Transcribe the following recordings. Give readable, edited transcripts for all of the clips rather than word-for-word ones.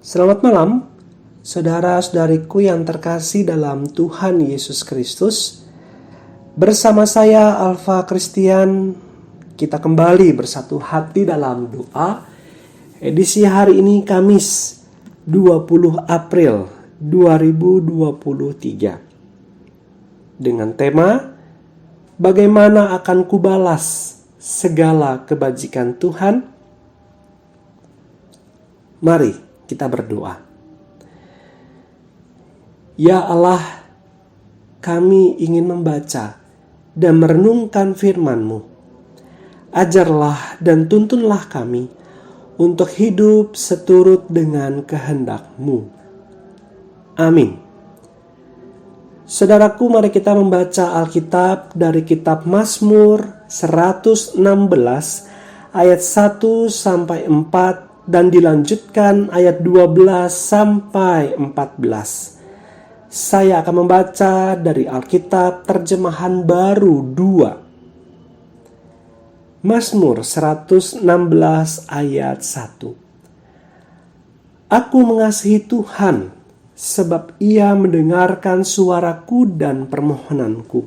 Selamat malam, saudara-saudariku yang terkasih dalam Tuhan Yesus Kristus. Bersama saya Alfa Christian, kita kembali bersatu hati dalam doa. Edisi hari ini Kamis 20 April 2023. Dengan tema, bagaimana akan kubalas segala kebajikan Tuhan? Mari kita berdoa. Ya Allah, kami ingin membaca dan merenungkan firman-Mu. Ajarlah dan tuntunlah kami untuk hidup seturut dengan kehendak-Mu. Amin. Saudaraku, mari kita membaca Alkitab dari kitab Mazmur 116 ayat 1 sampai 4 dan dilanjutkan ayat 12 sampai 14. Saya akan membaca dari Alkitab Terjemahan Baru 2. Mazmur 116 ayat 1. Aku mengasihi Tuhan, sebab Ia mendengarkan suaraku dan permohonanku.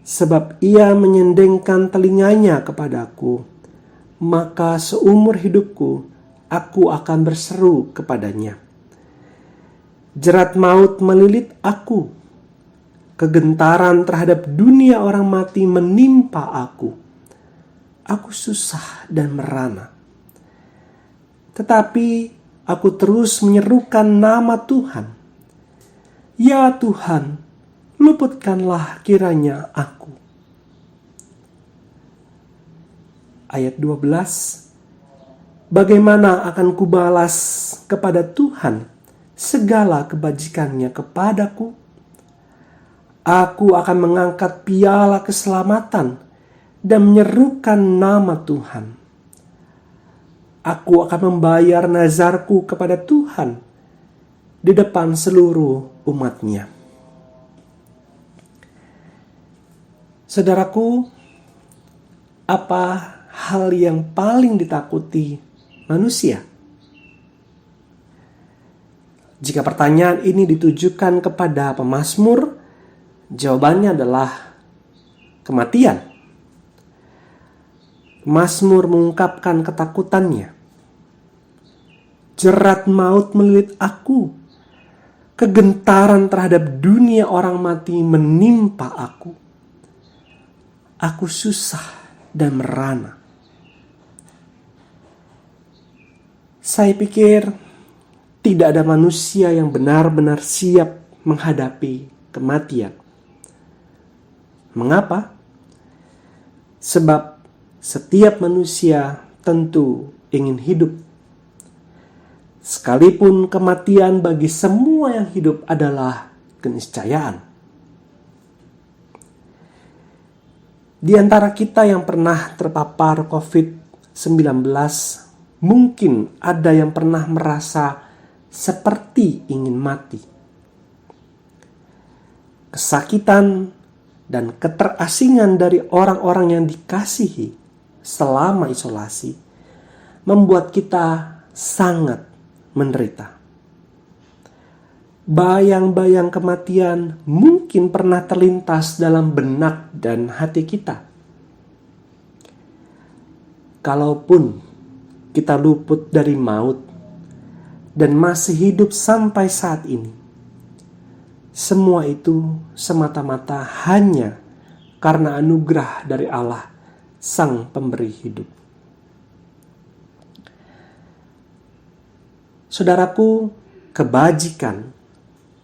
Sebab Ia menyendengkan telinganya kepadaku, maka seumur hidupku aku akan berseru kepadanya. Jerat maut melilit aku, kegentaran terhadap dunia orang mati menimpa aku. Aku susah dan merana. Tetapi aku terus menyerukan nama Tuhan. Ya Tuhan, luputkanlah kiranya aku. Ayat 12. Bagaimana akan kubalas kepada Tuhan segala kebajikannya kepadaku? Aku akan mengangkat piala keselamatan dan menyerukan nama Tuhan. Aku akan membayar nazarku kepada Tuhan di depan seluruh umat-Nya. Saudaraku, apa hal yang paling ditakuti manusia? Jika pertanyaan ini ditujukan kepada pemazmur, jawabannya adalah kematian. Mazmur mengungkapkan ketakutannya. Jerat maut melilit aku, kegentaran terhadap dunia orang mati menimpa aku. Aku susah dan merana. Saya pikir tidak ada manusia yang benar-benar siap menghadapi kematian. Mengapa? Sebab setiap manusia tentu ingin hidup. Sekalipun kematian bagi semua yang hidup adalah keniscayaan. Di antara kita yang pernah terpapar COVID-19, mungkin ada yang pernah merasa seperti ingin mati. Kesakitan dan keterasingan dari orang-orang yang dikasihi selama isolasi membuat kita sangat menderita. Bayang-bayang kematian mungkin pernah terlintas dalam benak dan hati kita. Kalaupun kita luput dari maut dan masih hidup sampai saat ini, semua itu semata-mata hanya karena anugerah dari Allah, Sang Pemberi hidup. Saudaraku, kebajikan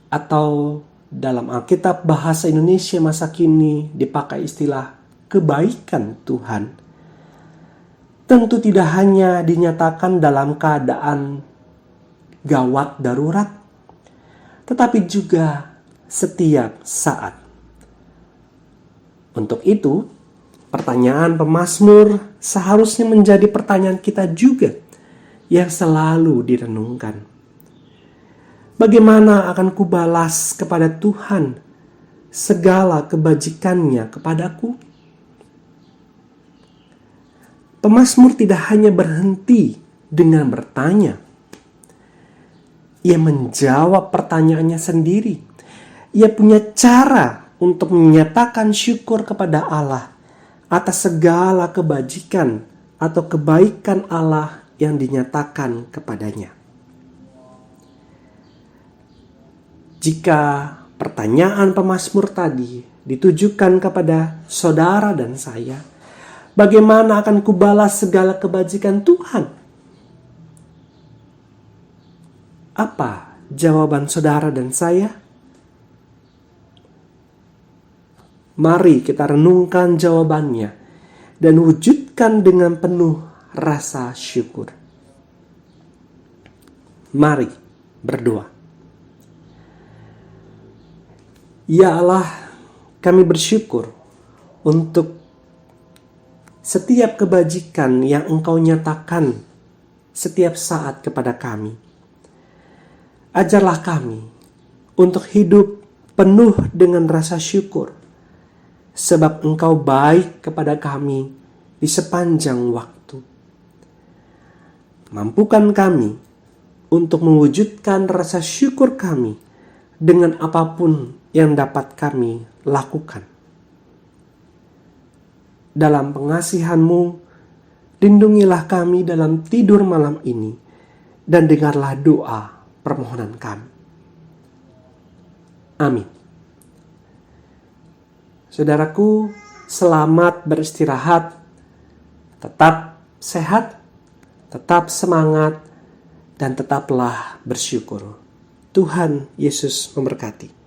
atau dalam Alkitab bahasa Indonesia masa kini dipakai istilah kebaikan Tuhan, tentu tidak hanya dinyatakan dalam keadaan gawat darurat, tetapi juga setiap saat. Untuk itu, pertanyaan pemazmur seharusnya menjadi pertanyaan kita juga yang selalu direnungkan. Bagaimana akan kubalas kepada Tuhan segala kebajikannya kepadaku? Pemazmur tidak hanya berhenti dengan bertanya, Ia menjawab pertanyaannya sendiri. Ia punya cara untuk menyatakan syukur kepada Allah atas segala kebajikan atau kebaikan Allah yang dinyatakan kepadanya. Jika pertanyaan pemazmur tadi ditujukan kepada saudara dan saya, bagaimana akan kubalas segala kebajikan Tuhan? Apa jawaban saudara dan saya? Mari kita renungkan jawabannya dan wujudkan dengan penuh rasa syukur. Mari berdoa. Ya Allah, kami bersyukur untuk setiap kebajikan yang Engkau nyatakan setiap saat kepada kami. Ajarlah kami untuk hidup penuh dengan rasa syukur, sebab Engkau baik kepada kami di sepanjang waktu. Mampukan kami untuk mewujudkan rasa syukur kami dengan apapun yang dapat kami lakukan. Dalam pengasihan-Mu, lindungilah kami dalam tidur malam ini, dan dengarlah doa permohonan kami. Amin. Saudaraku, selamat beristirahat. Tetap sehat, tetap semangat, dan tetaplah bersyukur. Tuhan Yesus memberkati.